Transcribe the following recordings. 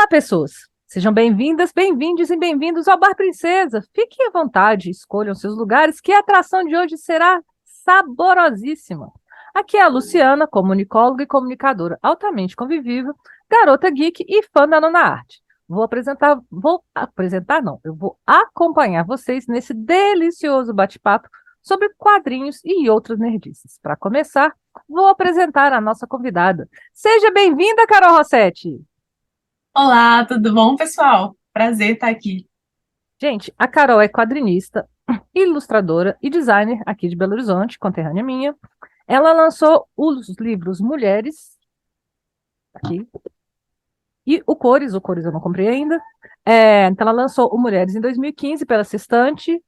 Olá, pessoas! Sejam bem-vindas, bem-vindos e bem-vindos ao Bar Princesa. Fiquem à vontade, escolham seus lugares, que a atração de hoje será saborosíssima. Aqui é a Luciana, comunicóloga e comunicadora altamente convivível, garota geek e fã da nona arte. Eu vou acompanhar vocês nesse delicioso bate-papo sobre quadrinhos e outras nerdices. Para começar, vou apresentar a nossa convidada. Seja bem-vinda, Carol Rossetti! Olá, tudo bom, pessoal? Prazer estar aqui. Gente, a Carol é quadrinista, ilustradora e designer aqui de Belo Horizonte, conterrânea minha. Ela lançou os livros Mulheres, aqui, e o Cores eu não comprei ainda. Então ela lançou o Mulheres em 2015 pela Sextante,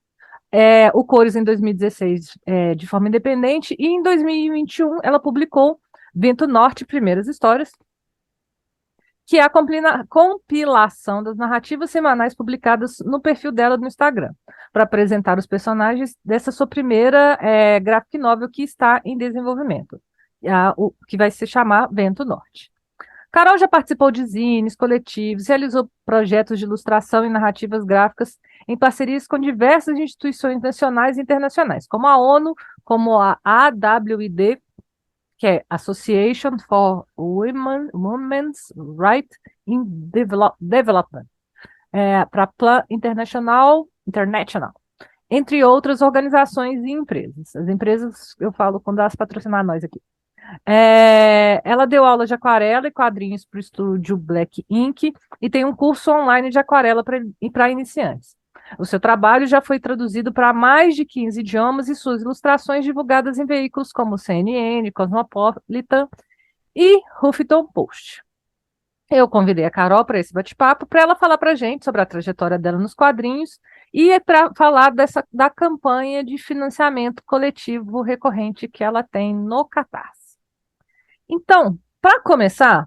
o Cores em 2016 de forma independente, e em 2021 ela publicou Vento Norte, Primeiras Histórias, que é a compilação das narrativas semanais publicadas no perfil dela no Instagram, para apresentar os personagens dessa sua primeira graphic novel que está em desenvolvimento, que vai se chamar Vento Norte. Carol já participou de zines, coletivos, realizou projetos de ilustração e narrativas gráficas em parcerias com diversas instituições nacionais e internacionais, como a ONU, como a AWID, que é Association for Women's Rights in Development, para Plan International, entre outras organizações e empresas. As empresas, eu falo quando elas patrocinar nós aqui. Ela deu aula de aquarela e quadrinhos para o estúdio Black Ink e tem um curso online de aquarela para iniciantes. O seu trabalho já foi traduzido para mais de 15 idiomas e suas ilustrações divulgadas em veículos como CNN, Cosmopolitan e Huffington Post. Eu convidei a Carol para esse bate-papo para ela falar para a gente sobre a trajetória dela nos quadrinhos e para falar da campanha de financiamento coletivo recorrente que ela tem no Catarse. Então, para começar,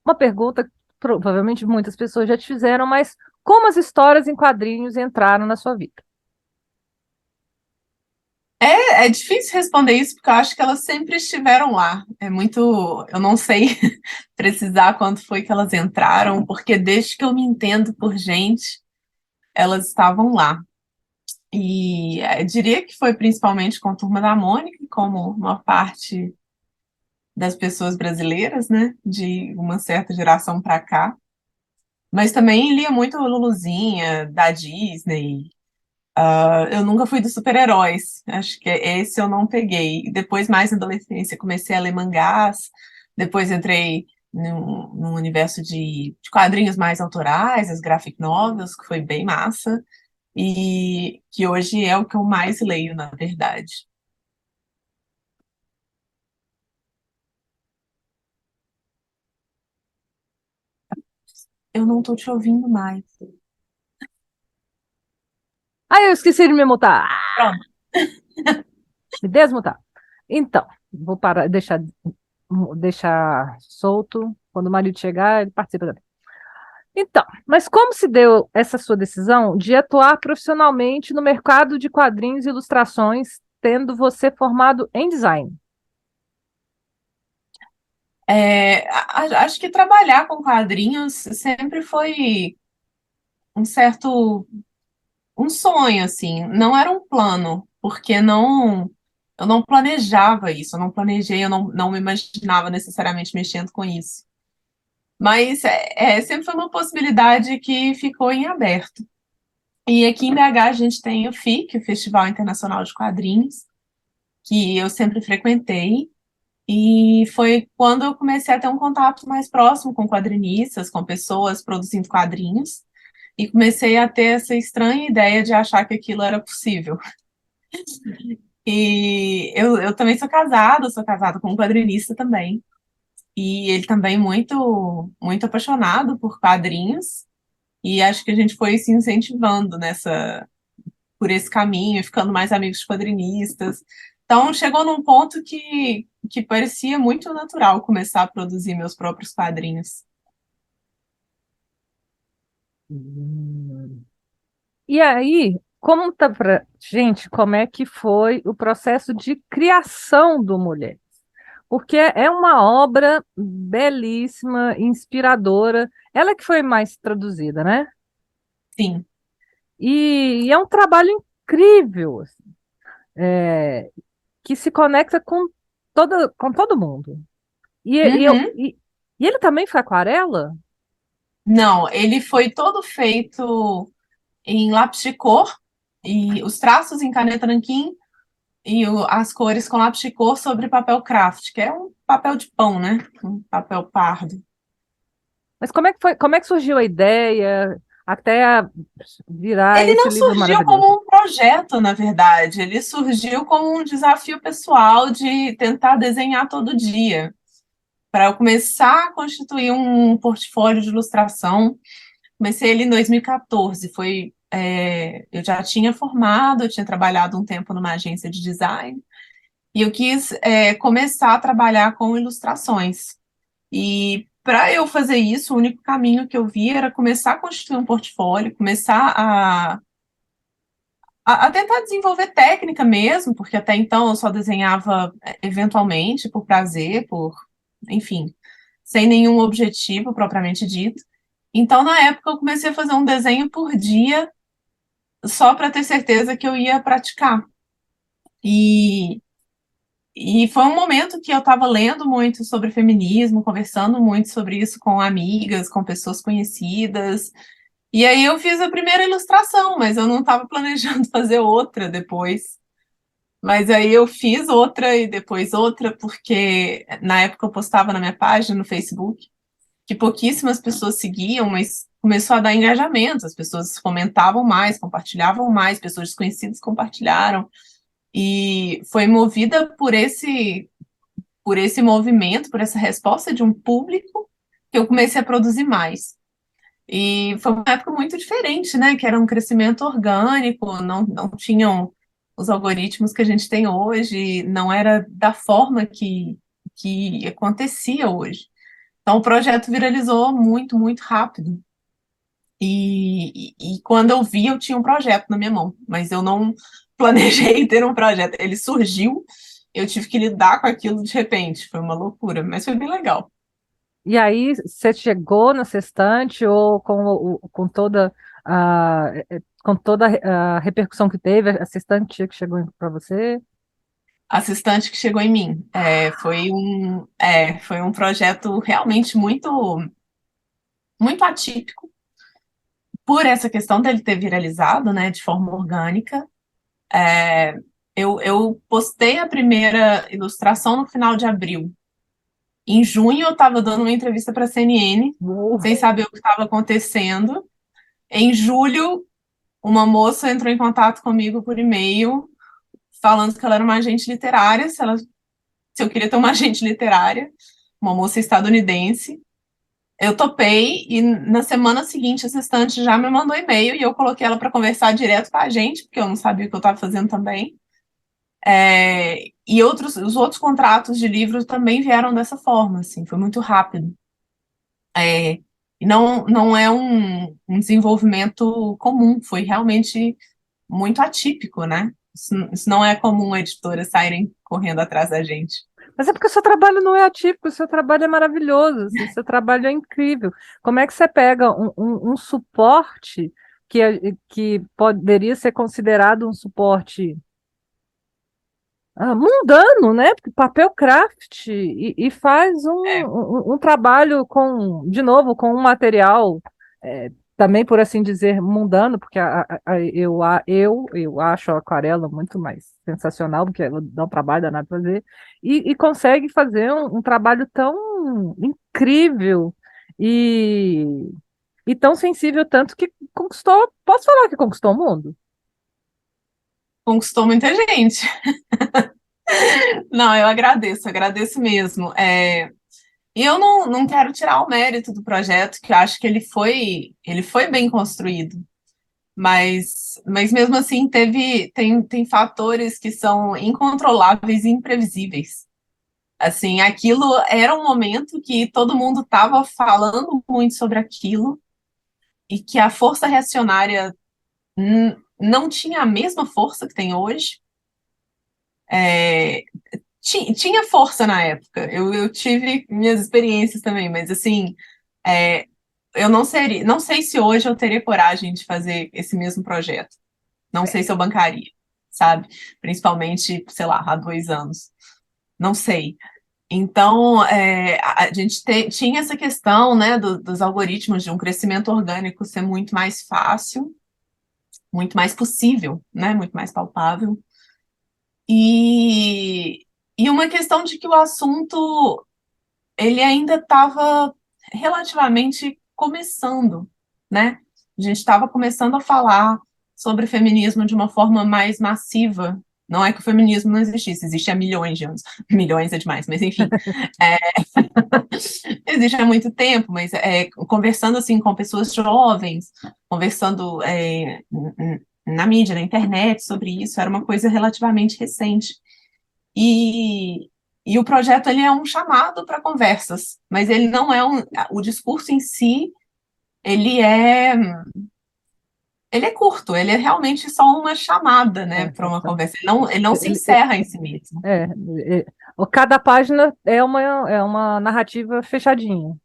uma pergunta que provavelmente muitas pessoas já te fizeram, mas como as histórias em quadrinhos entraram na sua vida? É difícil responder isso porque eu acho que elas sempre estiveram lá. É muito, eu não sei precisar quando foi que elas entraram, porque desde que eu me entendo por gente, elas estavam lá. E eu diria que foi principalmente com a Turma da Mônica, como uma parte das pessoas brasileiras, né, de uma certa geração para cá. Mas também lia muito Luluzinha, da Disney. Eu nunca fui dos super-heróis, acho que esse eu não peguei. Depois, mais na adolescência, comecei a ler mangás, depois entrei num universo de quadrinhos mais autorais, as graphic novels, que foi bem massa, e que hoje é o que eu mais leio, na verdade. Eu não tô te ouvindo mais. Ah, eu esqueci de me mutar. Pronto. Me desmutar. Então, vou parar, deixar solto. Quando o marido chegar, ele participa também. Então, mas como se deu essa sua decisão de atuar profissionalmente no mercado de quadrinhos e ilustrações, tendo você formado em design? Acho que trabalhar com quadrinhos sempre foi um certo um sonho, assim, não era um plano, porque eu não planejava isso, eu não planejei, eu não me imaginava necessariamente mexendo com isso. Mas sempre foi uma possibilidade que ficou em aberto. E aqui em BH a gente tem o FIC, o Festival Internacional de Quadrinhos, que eu sempre frequentei, e foi quando eu comecei a ter um contato mais próximo com quadrinistas, com pessoas produzindo quadrinhos, e comecei a ter essa estranha ideia de achar que aquilo era possível. E eu também sou casada com um quadrinista também. E ele também muito apaixonado por quadrinhos. E acho que a gente foi se incentivando por esse caminho, ficando mais amigos de quadrinistas. Então chegou num ponto que parecia muito natural começar a produzir meus próprios quadrinhos. Hum. E aí, como tá pra gente, como é que foi o processo de criação do Mulher? porque é uma obra belíssima, inspiradora. Ela que foi mais traduzida, né? Sim. E é um trabalho incrível, assim, é, que se conecta com todo mundo. Uhum. E ele também foi aquarela? Não, ele foi todo feito em lápis de cor e os traços em caneta nanquim e as cores com lápis de cor sobre papel craft, que é um papel de pão, né? Um papel pardo. Mas como é que foi, como é que surgiu a ideia até virar Ele esse não livro surgiu maravilhoso? como um projeto, na verdade, ele surgiu como um desafio pessoal de tentar desenhar todo dia, para eu começar a constituir um portfólio de ilustração. Comecei ele em 2014, eu já tinha formado, eu tinha trabalhado um tempo numa agência de design, e eu quis começar a trabalhar com ilustrações. E para eu fazer isso, o único caminho que eu vi era começar a constituir um portfólio, começar a tentar desenvolver técnica mesmo, porque até então eu só desenhava eventualmente por prazer, enfim, sem nenhum objetivo propriamente dito. Então, na época, eu comecei a fazer um desenho por dia, só para ter certeza que eu ia praticar. E, e foi um momento que eu estava lendo muito sobre feminismo, conversando muito sobre isso com amigas, com pessoas conhecidas. E aí eu fiz a primeira ilustração, mas eu não estava planejando fazer outra depois. Mas aí eu fiz outra e depois outra, porque na época eu postava na minha página no Facebook, que pouquíssimas pessoas seguiam, mas começou a dar engajamento, as pessoas comentavam mais, compartilhavam mais, pessoas desconhecidas compartilharam, e foi movida por esse movimento, por essa resposta de um público, que eu comecei a produzir mais. E foi uma época muito diferente, né? Que era um crescimento orgânico, não tinham os algoritmos que a gente tem hoje, não era da forma que acontecia hoje. Então, o projeto viralizou muito, muito rápido. E quando eu vi, eu tinha um projeto na minha mão, mas eu não planejei ter um projeto. Ele surgiu, eu tive que lidar com aquilo de repente. Foi uma loucura, mas foi bem legal. E aí você chegou na sextante ou com toda com toda a repercussão que teve, a sextante que chegou para você? Assistante que chegou em mim. Foi um projeto realmente muito, muito atípico, por essa questão dele ter viralizado, né, de forma orgânica. É, eu postei a primeira ilustração no final de abril. Em junho, eu estava dando uma entrevista para a CNN, Uou. sem saber o que estava acontecendo. Em julho, uma moça entrou em contato comigo por e-mail, falando que ela era uma agente literária, se eu queria ter uma agente literária, uma moça estadunidense. Eu topei e na semana seguinte a assistente já me mandou e-mail e eu coloquei ela para conversar direto com a gente, porque eu não sabia o que eu estava fazendo também. E os outros contratos de livros também vieram dessa forma, assim, foi muito rápido. É, e não é um desenvolvimento comum, foi realmente muito atípico, né? Isso não é comum editoras saírem correndo atrás da gente. Mas é porque o seu trabalho não é atípico, o seu trabalho é maravilhoso, assim, o seu trabalho é incrível. Como é que você pega um suporte que poderia ser considerado um suporte mundano, né? Porque papel craft e faz É, um trabalho de novo, com um material também, por assim dizer, mundano, porque eu acho a aquarela muito mais sensacional, porque ela dá um trabalho danado fazer, e consegue fazer um trabalho tão incrível e, e tão sensível, tanto que conquistou, posso falar que conquistou o mundo? conquistou muita gente. Não, eu agradeço mesmo. E eu não quero tirar o mérito do projeto, que eu acho que ele foi bem construído. Mas mesmo assim, tem fatores que são incontroláveis e imprevisíveis. Assim, aquilo era um momento que todo mundo estava falando muito sobre aquilo e que a força reacionária não tinha a mesma força que tem hoje. tinha força na época. Eu tive minhas experiências também, mas assim, é, eu não sei se hoje eu teria coragem de fazer esse mesmo projeto. Não sei se eu bancaria, sabe? Principalmente, sei lá, há 2 anos. Não sei. Então, a gente tinha essa questão, né, dos algoritmos de um crescimento orgânico ser muito mais fácil, muito mais possível, né, muito mais palpável. E, e uma questão de que o assunto ele ainda estava relativamente começando, né? A gente estava começando a falar sobre feminismo de uma forma mais massiva. Não é que o feminismo não existisse, existe há milhões de anos. Milhões é demais, mas enfim. É, existe há muito tempo, mas conversando assim com pessoas jovens, conversando na mídia, na internet sobre isso, era uma coisa relativamente recente. E, e o projeto ele é um chamado para conversas, mas ele não é o discurso em si, ele é ele é curto, ele é realmente só uma chamada, né, É, para uma então, conversa. Ele não se ele- encerra em si mesmo. é, é, cada página é uma narrativa fechadinha.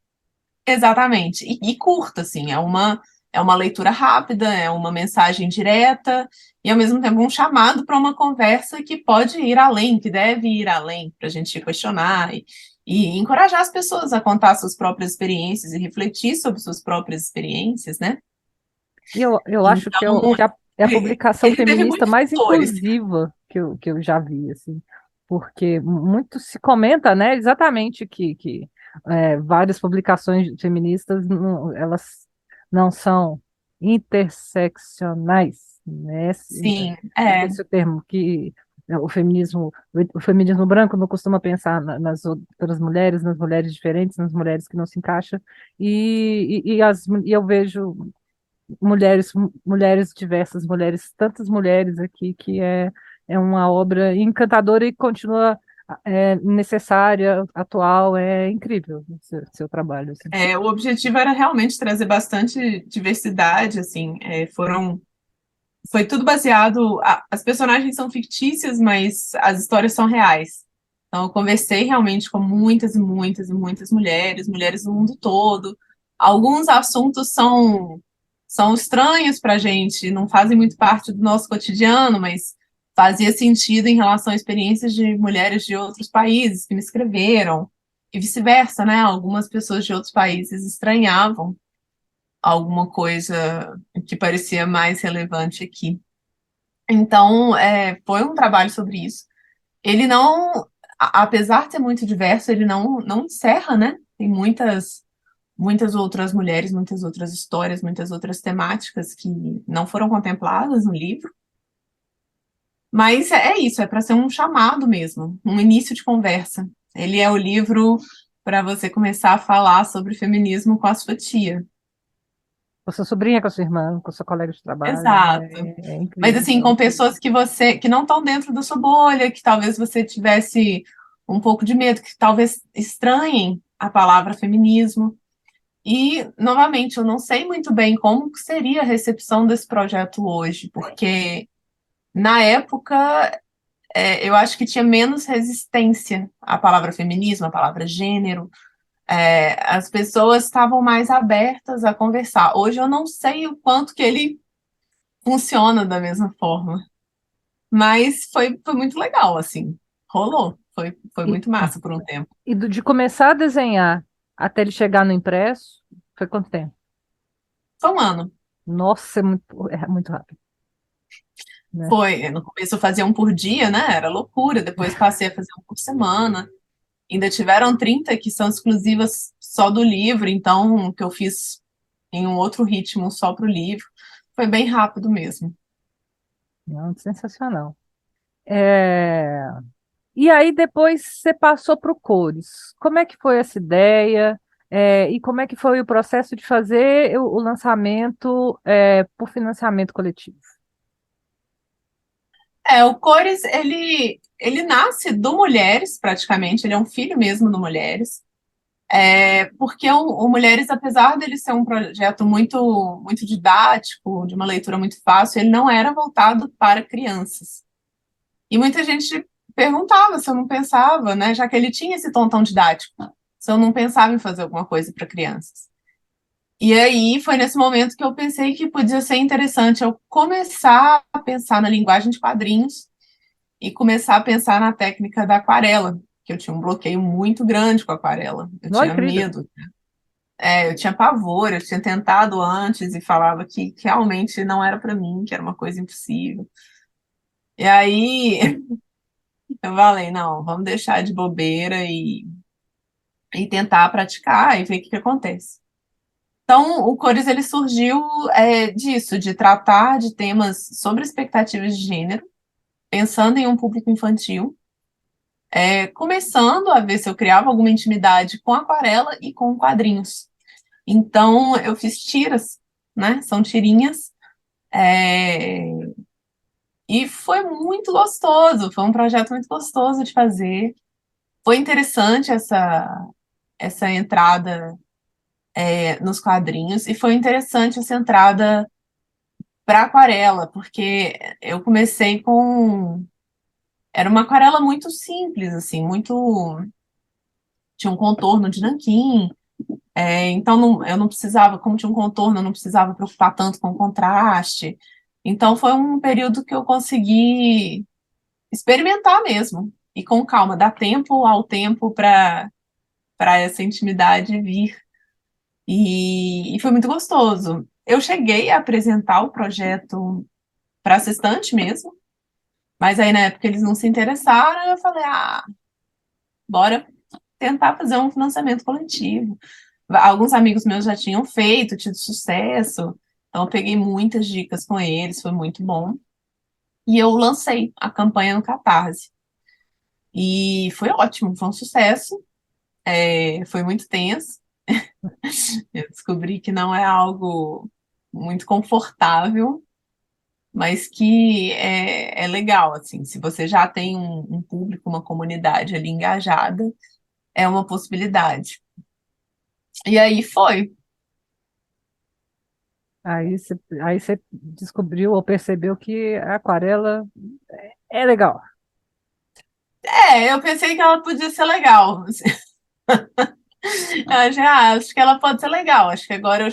Exatamente. E curta, assim, é uma leitura rápida, é uma mensagem direta, e ao mesmo tempo um chamado para uma conversa que pode ir além, que deve ir além, para a gente questionar e encorajar as pessoas a contar suas próprias experiências e refletir sobre suas próprias experiências, né? E eu acho que, Então, é a publicação ele teve feminista muitos mais fatores. inclusiva que eu já vi, assim, porque muito se comenta, né, exatamente várias publicações feministas, elas não são interseccionais, né, Sim, esse é o termo que o feminismo branco não costuma pensar nas outras mulheres, nas mulheres diferentes, nas mulheres que não se encaixam, e eu vejo mulheres diversas, mulheres, tantas mulheres aqui, é uma obra encantadora e continua necessária, atual, é incrível o seu trabalho. Assim. o objetivo era realmente trazer bastante diversidade, assim, foi tudo baseado. As personagens são fictícias, mas as histórias são reais. Então, eu conversei realmente com muitas e muitas e muitas mulheres, mulheres do mundo todo. Alguns assuntos são estranhos para a gente, não fazem muito parte do nosso cotidiano, mas fazia sentido em relação a experiências de mulheres de outros países que me escreveram, e vice-versa, né? Algumas pessoas de outros países estranhavam alguma coisa que parecia mais relevante aqui. Então, foi um trabalho sobre isso. Ele não, apesar de ser muito diverso, ele não encerra, né? Tem muitas outras mulheres, muitas outras histórias, muitas outras temáticas que não foram contempladas no livro. Mas é isso, é para ser um chamado mesmo, um início de conversa. Ele é o livro para você começar a falar sobre feminismo com a sua tia. Com sua sobrinha, com a sua irmã, com a sua colega de trabalho, Exato. é Mas incrível. assim, com pessoas que não estão dentro da sua bolha, que talvez você tivesse um pouco de medo, que talvez estranhem a palavra feminismo. E, novamente, eu não sei muito bem como que seria a recepção desse projeto hoje, porque na época eu acho que tinha menos resistência à palavra feminismo, à palavra gênero. As pessoas estavam mais abertas a conversar. Hoje eu não sei o quanto que ele funciona da mesma forma. Mas foi muito legal, assim. Rolou. Foi E, muito massa por um tempo. de começar a desenhar até ele chegar no impresso, foi quanto tempo? Foi um ano. Nossa, é muito rápido, né? Foi. No começo eu fazia um por dia, né? Era loucura. Depois passei a fazer um por semana. Ainda tiveram 30 que são exclusivas só do livro, então que eu fiz em um outro ritmo só para o livro. Foi bem rápido mesmo. Não, sensacional. É, E aí depois você passou para o Cores. Como é que foi essa ideia? E como é que foi o processo de fazer o lançamento por financiamento coletivo? O Cores, ele nasce do Mulheres, praticamente. Ele é um filho mesmo do Mulheres. Porque o Mulheres, apesar dele ser um projeto muito didático, de uma leitura muito fácil, ele não era voltado para crianças. E muita gente perguntava se eu não pensava, né? Já que ele tinha esse tom tão didático, se eu não pensava em fazer alguma coisa para crianças. E aí foi nesse momento que eu pensei que podia ser interessante eu começar a pensar na linguagem de quadrinhos e começar a pensar na técnica da aquarela, que eu tinha um bloqueio muito grande com a aquarela. Eu Não, tinha incrível. medo, eu tinha pavor, eu tinha tentado antes e falava que realmente não era para mim, que era uma coisa impossível. E aí eu falei, não, vamos deixar de bobeira e tentar praticar e ver o que acontece. Então, o Cores ele surgiu disso, de tratar de temas sobre expectativas de gênero, pensando em um público infantil, começando a ver se eu criava alguma intimidade com aquarela e com quadrinhos. Então, eu fiz tiras, né? São tirinhas, é, e foi muito gostoso, foi um projeto muito gostoso de fazer. Foi interessante essa entrada nos quadrinhos, e foi interessante essa entrada para aquarela, porque eu comecei com. Era uma aquarela muito simples, assim, muito. Tinha um contorno de nanquim, então eu não precisava, como tinha um contorno, eu não precisava preocupar tanto com o contraste. Então foi um período que eu consegui experimentar mesmo, e com calma, dar tempo ao tempo para essa intimidade vir. E foi muito gostoso. Eu cheguei a apresentar o projeto para assistente mesmo, mas aí na época eles não se interessaram, eu falei, bora tentar fazer um financiamento coletivo. Alguns amigos meus já tinham feito, tido sucesso, então eu peguei muitas dicas com eles, foi muito bom. E eu lancei a campanha no Catarse. E foi ótimo, foi um sucesso, foi muito tenso. Eu descobri que não é algo muito confortável, mas que é legal, assim, se você já tem um público, uma comunidade ali engajada, é uma possibilidade. E aí foi. Aí você descobriu ou percebeu que a aquarela é legal. Eu pensei que ela podia ser legal. Eu já acho que ela pode ser legal. Acho que agora eu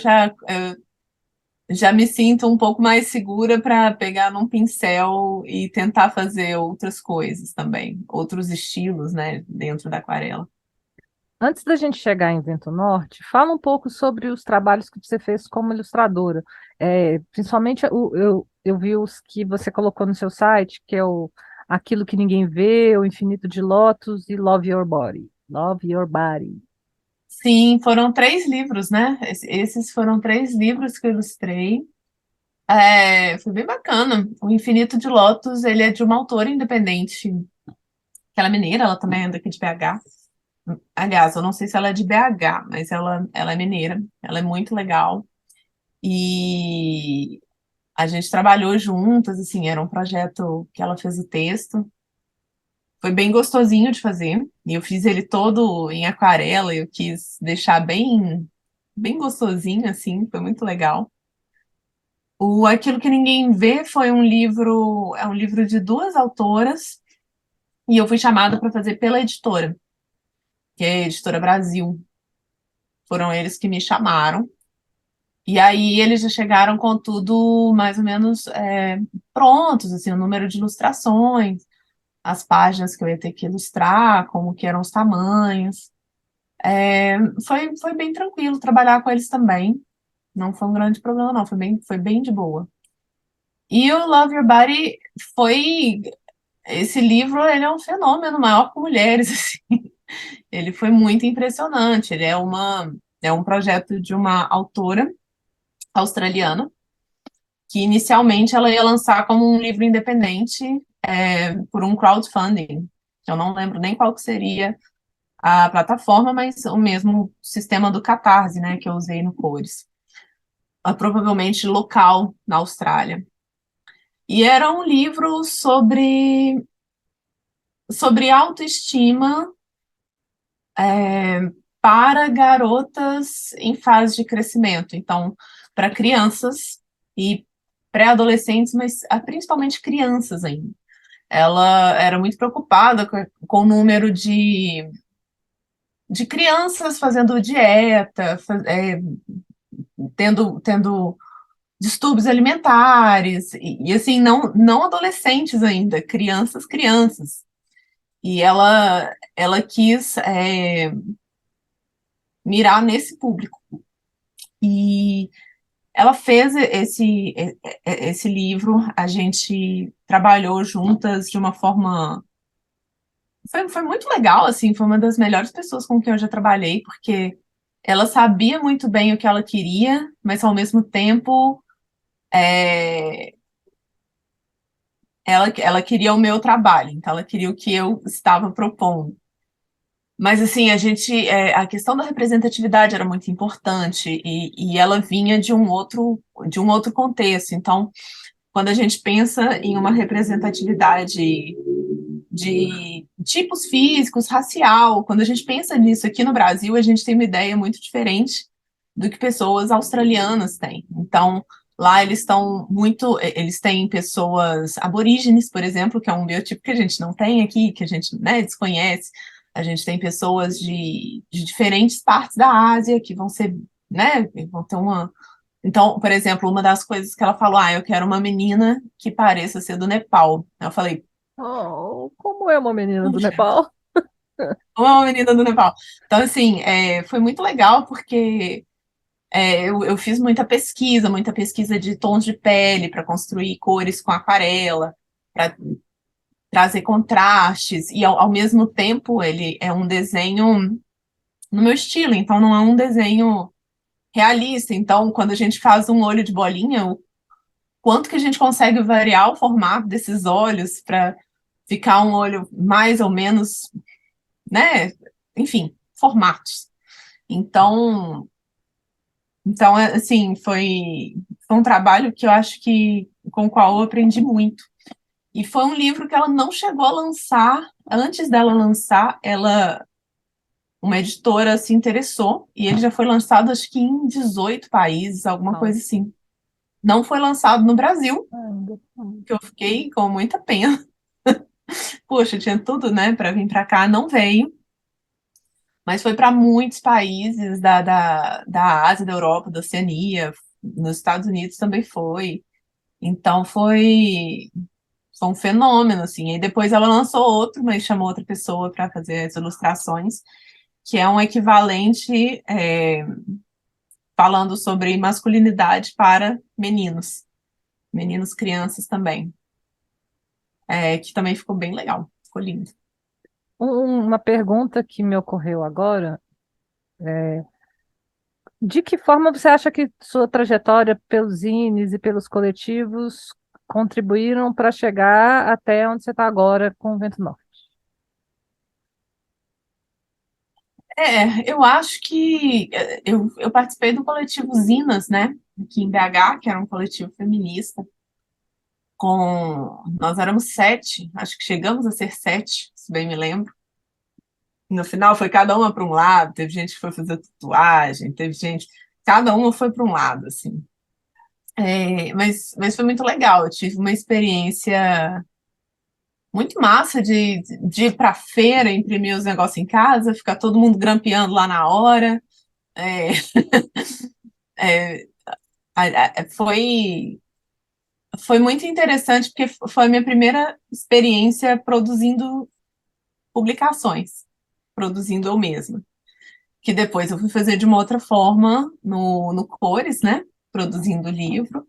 já me sinto um pouco mais segura para pegar num pincel e tentar fazer outras coisas também, outros estilos, né, dentro da aquarela. Antes da gente chegar em Vento Norte, fala um pouco sobre os trabalhos que você fez como ilustradora. Principalmente eu vi os que você colocou no seu site, que é o Aquilo que Ninguém Vê, O Infinito de Lotus e Love Your Body. Love Your Body. Sim, foram 3 livros, né? Esses foram 3 livros que eu ilustrei. Foi bem bacana. O Infinito de Lotus, ele é de uma autora independente, que ela é mineira, ela também é daqui de BH. Aliás, eu não sei se ela é de BH, mas ela é mineira, ela é muito legal. E a gente trabalhou juntas, assim, era um projeto que ela fez o texto. Foi bem gostosinho de fazer. E eu fiz ele todo em aquarela, eu quis deixar bem gostosinho, assim, foi muito legal. O Aquilo que Ninguém Vê foi é um livro de 2 autoras, e eu fui chamada para fazer pela editora, que é a Editora Brasil. Foram eles que me chamaram. E aí eles já chegaram com tudo mais ou menos prontos, assim, o número de ilustrações, as páginas que eu ia ter que ilustrar, como que eram os tamanhos. Foi bem tranquilo trabalhar com eles também. Não foi um grande problema, não. Foi bem de boa. E o Love Your Body foi. Esse livro, ele é um fenômeno maior com mulheres, assim. Ele foi muito impressionante. Ele é um projeto de uma autora australiana, que inicialmente ela ia lançar como um livro independente, por um crowdfunding. Eu não lembro nem qual que seria a plataforma, mas o mesmo sistema do Catarse, né, que eu usei no Cores. Provavelmente local na Austrália. E era um livro sobre autoestima, é, para garotas em fase de crescimento. Então, para crianças e pré-adolescentes, mas principalmente crianças ainda. ela era muito preocupada com o número de crianças fazendo dieta, tendo distúrbios alimentares, e assim, não adolescentes ainda, crianças. E ela quis mirar nesse público. E ela fez esse livro, a gente trabalhou juntas de uma forma. Foi muito legal, assim, foi uma das melhores pessoas com quem eu já trabalhei, porque ela sabia muito bem o que ela queria, mas ao mesmo tempo é, ela queria o meu trabalho, então ela queria o que eu estava propondo. Mas assim, a questão da representatividade era muito importante e ela vinha de um outro contexto. Então, quando a gente pensa em uma representatividade de tipos físicos, racial, quando a gente pensa nisso aqui no Brasil, a gente tem uma ideia muito diferente do que pessoas australianas têm. Então, lá eles têm pessoas aborígenes, por exemplo, que é um biotipo que a gente não tem aqui, que a gente, né, desconhece. A gente tem pessoas de diferentes partes da Ásia que vão ser, né, vão ter uma. Então, por exemplo, uma das coisas que ela falou, eu quero uma menina que pareça ser do Nepal. Eu falei, Oh, como é uma menina do Nepal? uma menina do Nepal. Então, assim, foi muito legal porque eu fiz muita pesquisa de tons de pele para construir cores com aquarela, para trazer contrastes, e ao mesmo tempo ele é um desenho no meu estilo, então não é um desenho realista. Então, quando a gente faz um olho de bolinha, o quanto que a gente consegue variar o formato desses olhos para ficar um olho mais ou menos, né? Enfim, formatos. Então, assim, foi um trabalho que eu acho que com o qual eu aprendi muito. E foi um livro que ela não chegou a lançar. Antes dela lançar, uma editora se interessou e ele já foi lançado acho que em 18 países, alguma Não, coisa assim. Não foi lançado no Brasil, ainda. que eu fiquei com muita pena. Poxa, tinha tudo, né, para vir para cá, não veio. Mas foi para muitos países da Ásia, da Europa, da Oceania, nos Estados Unidos também foi. Então foi um fenômeno, assim. E depois ela lançou outro, mas chamou outra pessoa para fazer as ilustrações, que é um equivalente falando sobre masculinidade para meninos, meninos, crianças também, que também ficou bem legal, ficou lindo. Uma pergunta que me ocorreu agora é: de que forma você acha que sua trajetória pelos zines e pelos coletivos contribuíram para chegar até onde você está agora com o Vento Norte? Eu acho que eu participei do coletivo Zinas, né, aqui em BH, que era um coletivo feminista, nós éramos 7, acho que chegamos a ser 7, se bem me lembro. No final foi cada uma para um lado, teve gente que foi fazer tatuagem, teve gente, cada uma foi para um lado, assim. Mas foi muito legal, eu tive uma experiência muito massa de ir para feira, imprimir os negócios em casa, ficar todo mundo grampeando lá na hora. É, é, foi muito interessante, porque foi a minha primeira experiência produzindo publicações, produzindo eu mesma. Que depois eu fui fazer de uma outra forma no Cores, né? Produzindo livro.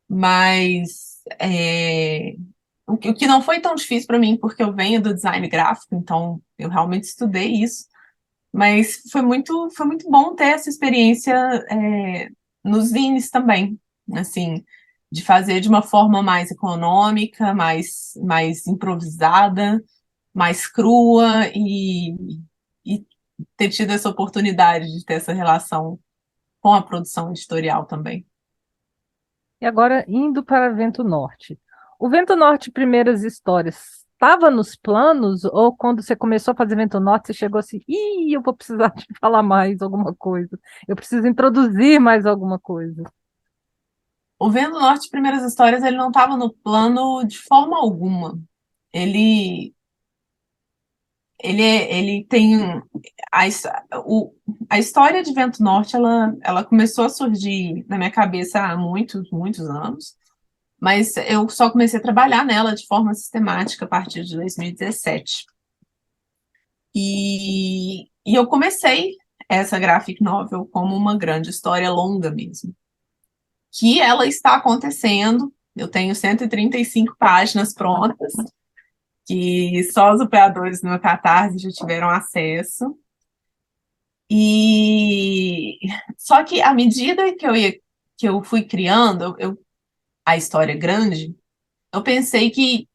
Mas o que não foi tão difícil para mim, porque eu venho do design gráfico, então eu realmente estudei isso. Mas foi muito bom ter essa experiência nos zines também, assim, de fazer de uma forma mais econômica, mais improvisada, mais crua e ter tido essa oportunidade de ter essa relação com a produção editorial também. E agora, indo para Vento Norte. O Vento Norte, primeiras histórias, estava nos planos? Ou quando você começou a fazer Vento Norte, você chegou assim: ih, eu vou precisar de falar mais alguma coisa, eu preciso introduzir mais alguma coisa? O Vendo Norte Primeiras Histórias, ele não estava no plano de forma alguma. Ele, ele tem a, his- a história de Vento Norte, ela começou a surgir na minha cabeça há muitos, muitos anos, mas eu só comecei a trabalhar nela de forma sistemática a partir de 2017. E eu comecei essa graphic novel como uma grande história longa mesmo, que ela está acontecendo. Eu tenho 135 páginas prontas, que só os apoiadores no meu Catarse já tiveram acesso. E só que à medida que eu fui criando a história grande, eu pensei que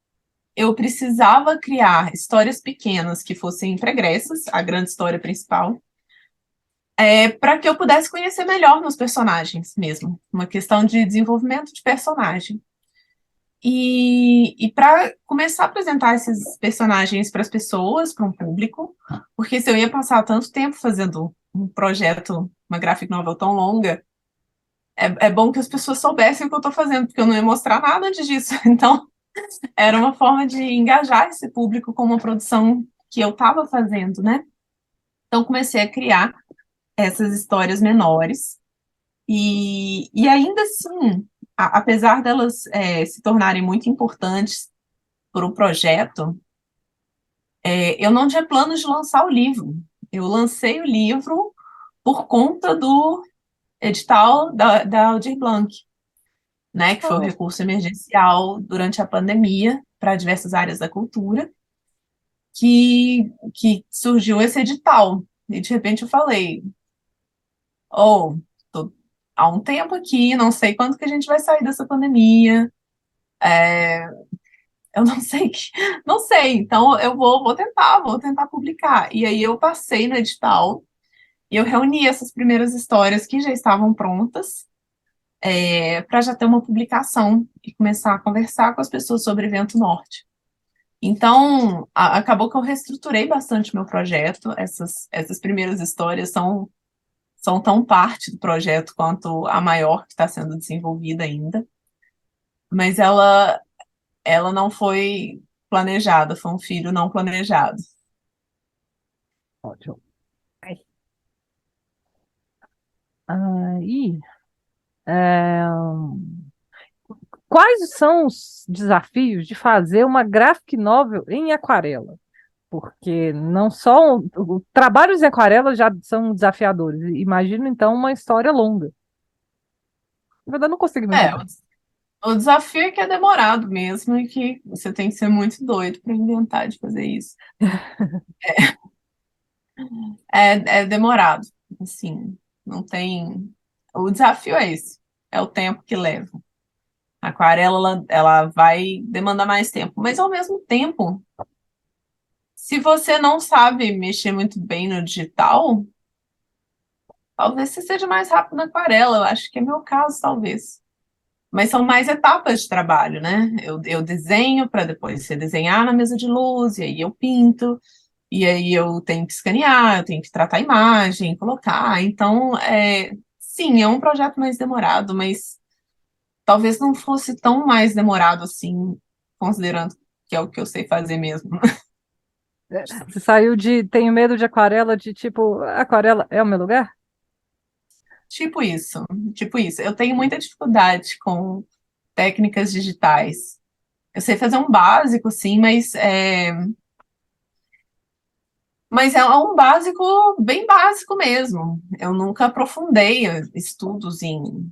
eu precisava criar histórias pequenas que fossem pregressas, a grande história principal, para que eu pudesse conhecer melhor meus personagens mesmo, uma questão de desenvolvimento de personagem. E para começar a apresentar esses personagens para as pessoas, para um público, porque se eu ia passar tanto tempo fazendo um projeto, uma graphic novel tão longa, é bom que as pessoas soubessem o que eu estou fazendo, porque eu não ia mostrar nada antes disso. Então, era uma forma de engajar esse público com uma produção que eu estava fazendo, né? Então, comecei a criar essas histórias menores. E ainda assim, apesar delas se tornarem muito importantes para o projeto, eu não tinha planos de lançar o livro. Eu lancei o livro por conta do edital da Aldir Blanc, né, que foi o Oh, recurso emergencial durante a pandemia para diversas áreas da cultura, que surgiu esse edital. E de repente eu falei, oh, tô há um tempo aqui, não sei quando que a gente vai sair dessa pandemia, eu não sei, não sei, então eu vou tentar publicar. E aí eu passei no edital e eu reuni essas primeiras histórias que já estavam prontas, para já ter uma publicação e começar a conversar com as pessoas sobre Vento Norte. Então, acabou que eu reestruturei bastante meu projeto. Essas primeiras histórias são tão parte do projeto quanto a maior que está sendo desenvolvida ainda. Mas ela não foi planejada, foi um filho não planejado. ótimo. Ai. Aí, é, quais são os desafios de fazer uma graphic novel em aquarela? Porque não só trabalhos em aquarela já são desafiadores. Imagino então uma história longa. Na verdade, não consigo É, imaginar. o desafio é que é demorado mesmo e que você tem que ser muito doido para inventar de fazer isso. É demorado, assim, não tem. O desafio é esse, é o tempo que leva. A aquarela, ela vai demandar mais tempo, mas ao mesmo tempo, se você não sabe mexer muito bem no digital, talvez você seja mais rápido na aquarela. Eu acho que é meu caso, talvez. Mas são mais etapas de trabalho, né? Eu desenho para depois você desenhar na mesa de luz, e aí eu pinto, e aí eu tenho que escanear, eu tenho que tratar a imagem, colocar. Então, sim, é um projeto mais demorado, mas talvez não fosse tão mais demorado assim, considerando que é o que eu sei fazer mesmo. Você saiu de tenho medo de aquarela, de tipo, aquarela é o meu lugar? Tipo isso, tipo isso. Eu tenho muita dificuldade com técnicas digitais. Eu sei fazer um básico, sim, mas é um básico, bem básico mesmo. Eu nunca aprofundei estudos em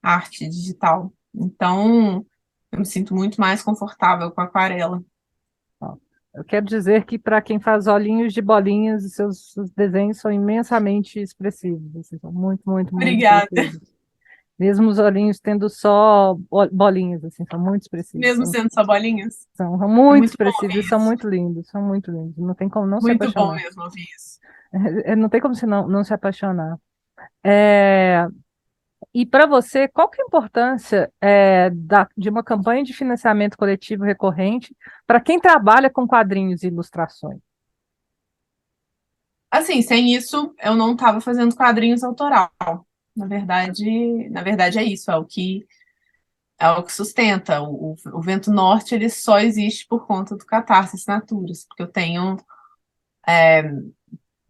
arte digital. Então, eu me sinto muito mais confortável com a aquarela. Ó, eu quero dizer que para quem faz olhinhos de bolinhas, seus desenhos são imensamente expressivos, assim, são muito, muito, muito Obrigada. expressivos. Mesmo os olhinhos tendo só bolinhas, assim, são muito expressivos. Mesmo sendo só bolinhas. São É muito muito bom expressivos ouvir e são isso. muito lindos, são muito lindos. Não tem como não se Muito bom apaixonar. mesmo ouvir isso. Não tem como se não se apaixonar. É, e para você, qual que é a importância de uma campanha de financiamento coletivo recorrente para quem trabalha com quadrinhos e ilustrações? Assim, sem isso, eu não estava fazendo quadrinhos autoral. Na verdade é isso, é o que é o que sustenta. O Vento Norte ele só existe por conta do Catarse Assinaturas, porque eu tenho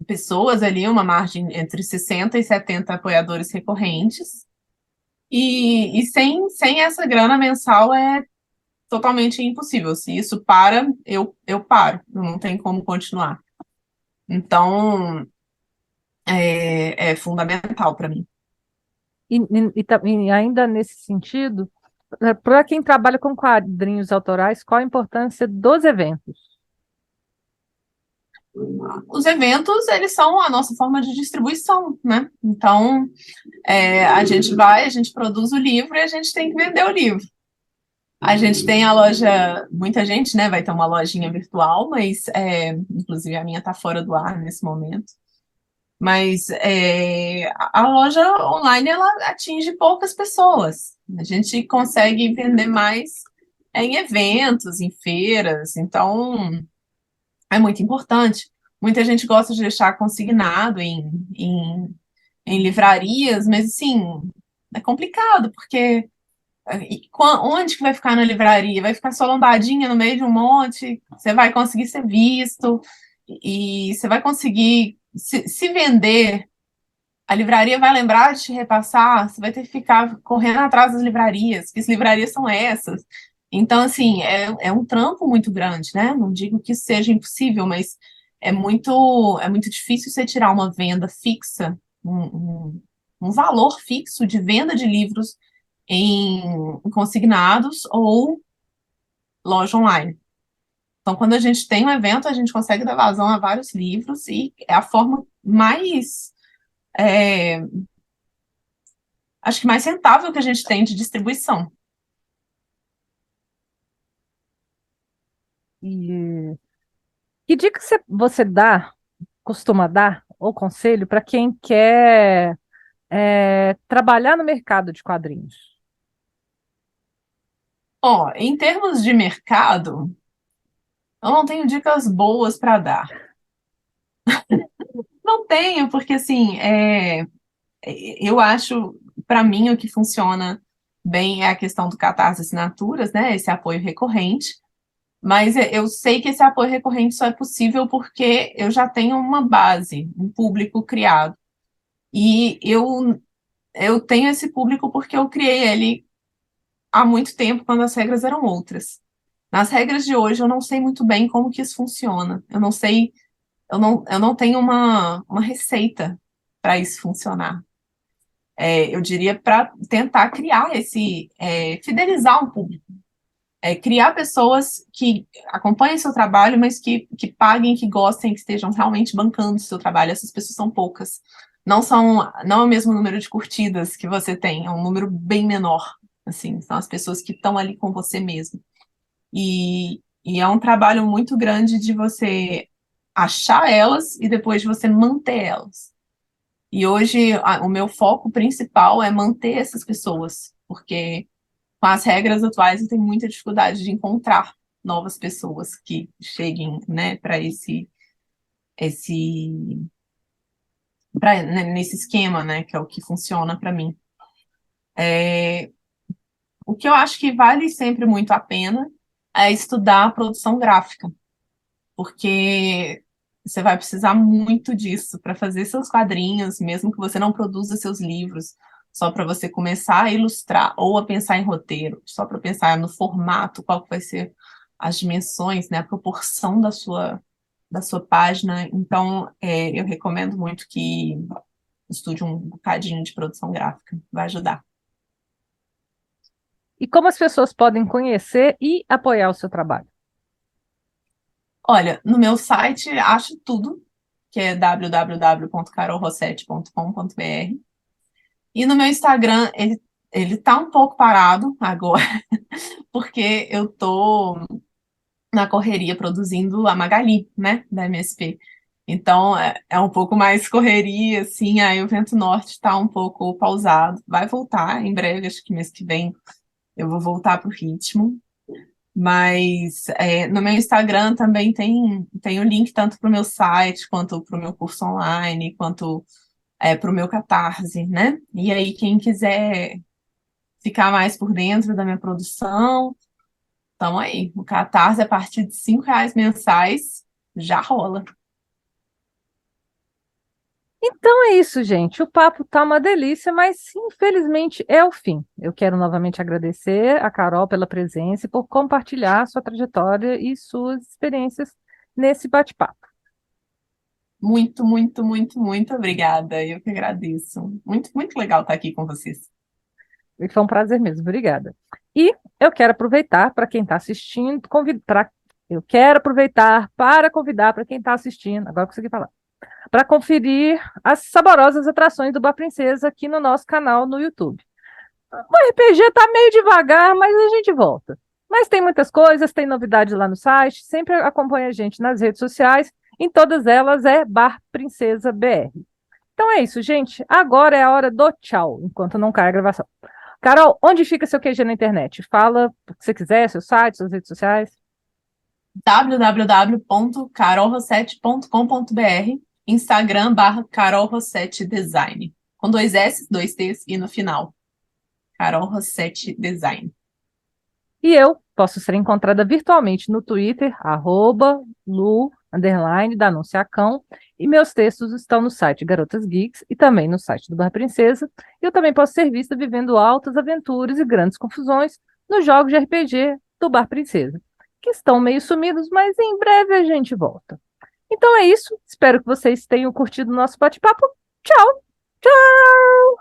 pessoas ali, uma margem entre 60 e 70 apoiadores recorrentes, e sem essa grana mensal é totalmente impossível. Se isso para, eu paro, não tem como continuar. Então, é fundamental para mim. E ainda nesse sentido, para quem trabalha com quadrinhos autorais, qual a importância dos eventos? Os eventos, eles são a nossa forma de distribuição, né? Então, a gente vai, a gente produz o livro e a gente tem que vender o livro. A gente tem a loja, muita gente, né, vai ter uma lojinha virtual, mas, inclusive a minha está fora do ar nesse momento. Mas a loja online, ela atinge poucas pessoas. A gente consegue vender mais em eventos, em feiras, então é muito importante. Muita gente gosta de deixar consignado em livrarias, mas assim, é complicado, porque onde que vai ficar na livraria? Vai ficar só lombadinha no meio de um monte? Você vai conseguir ser visto e você vai conseguir se vender. A livraria vai lembrar de te repassar, você vai ter que ficar correndo atrás das livrarias, que as livrarias são essas. Então, assim, é um trampo muito grande, né? Não digo que isso seja impossível, mas é muito difícil você tirar uma venda fixa, um valor fixo de venda de livros em consignados ou loja online. Então, quando a gente tem um evento, a gente consegue dar vazão a vários livros e é a forma mais, é, acho que mais rentável que a gente tem de distribuição. E que dica você dá, costuma dar, ou conselho, para quem quer trabalhar no mercado de quadrinhos? Ó, em termos de mercado, eu não tenho dicas boas para dar. Não tenho, porque assim, eu acho, para mim, o que funciona bem é a questão do Catarse Assinaturas, né? Esse apoio recorrente. Mas eu sei que esse apoio recorrente só é possível porque eu já tenho uma base, um público criado. E eu tenho esse público porque eu criei ele há muito tempo, quando as regras eram outras. Nas regras de hoje, eu não sei muito bem como que isso funciona. Eu não sei, eu não tenho uma receita para isso funcionar. Eu diria para tentar criar fidelizar um público. Criar pessoas que acompanhem seu trabalho, mas que paguem, que gostem, que estejam realmente bancando o seu trabalho. Essas pessoas são poucas. Não é o mesmo número de curtidas que você tem, é um número bem menor. Assim, são as pessoas que estão ali com você mesmo. E é um trabalho muito grande de você achar elas e depois de você manter elas. E hoje o meu foco principal é manter essas pessoas, porque com as regras atuais eu tenho muita dificuldade de encontrar novas pessoas que cheguem, né, para esse nesse esquema, né, que é o que funciona para mim. O que eu acho que vale sempre muito a pena é estudar a produção gráfica, porque você vai precisar muito disso para fazer seus quadrinhos, mesmo que você não produza seus livros, só para você começar a ilustrar ou a pensar em roteiro, só para pensar no formato, qual que vai ser as dimensões, né, a proporção da sua página. Então, eu recomendo muito que estude um bocadinho de produção gráfica, vai ajudar. E como as pessoas podem conhecer e apoiar o seu trabalho? Olha, no meu site acho tudo, que é www.carolrossetti.com.br. E no meu Instagram, ele tá um pouco parado agora, porque eu tô na correria produzindo a Magali, né, da MSP. Então, é um pouco mais correria, assim, aí o Vento Norte tá um pouco pausado. Vai voltar em breve, acho que mês que vem eu vou voltar pro ritmo. Mas no meu Instagram também tem o link tanto para o meu site, quanto para o meu curso online, quanto para o meu Catarse, né? E aí, quem quiser ficar mais por dentro da minha produção. Então aí, o Catarse, a partir de R$ 5 mensais, já rola. Então é isso, gente. O papo tá uma delícia, mas infelizmente é o fim. Eu quero novamente agradecer a Carol pela presença e por compartilhar sua trajetória e suas experiências nesse bate-papo. Muito, muito, muito, muito obrigada. Eu que agradeço. Muito, muito legal estar aqui com vocês. E foi um prazer mesmo. Obrigada. E eu quero aproveitar para quem está assistindo, eu quero aproveitar para convidar para quem está assistindo, agora eu consegui falar, para conferir as saborosas atrações do Bar Princesa aqui no nosso canal no YouTube. O RPG está meio devagar, mas a gente volta. Mas tem muitas coisas, tem novidades lá no site, sempre acompanha a gente nas redes sociais, em todas elas é Bar Princesa BR. Então é isso, gente. Agora é a hora do tchau, enquanto não cai a gravação. Carol, onde fica seu QG na internet? Fala o que você quiser, seu site, suas redes sociais. www.carolrossetti.com.br, Instagram /carolrossettidesign, com 2 S, 2 T's e no final, Carol Rossetti Design. E eu posso ser encontrada virtualmente no Twitter, @Lu_Danunciacão, e meus textos estão no site Garotas Geeks e também no site do Bar Princesa. Eu também posso ser vista vivendo altas aventuras e grandes confusões nos jogos de RPG do Bar Princesa, que estão meio sumidos, mas em breve a gente volta. Então é isso, espero que vocês tenham curtido o nosso bate-papo. Tchau! Tchau!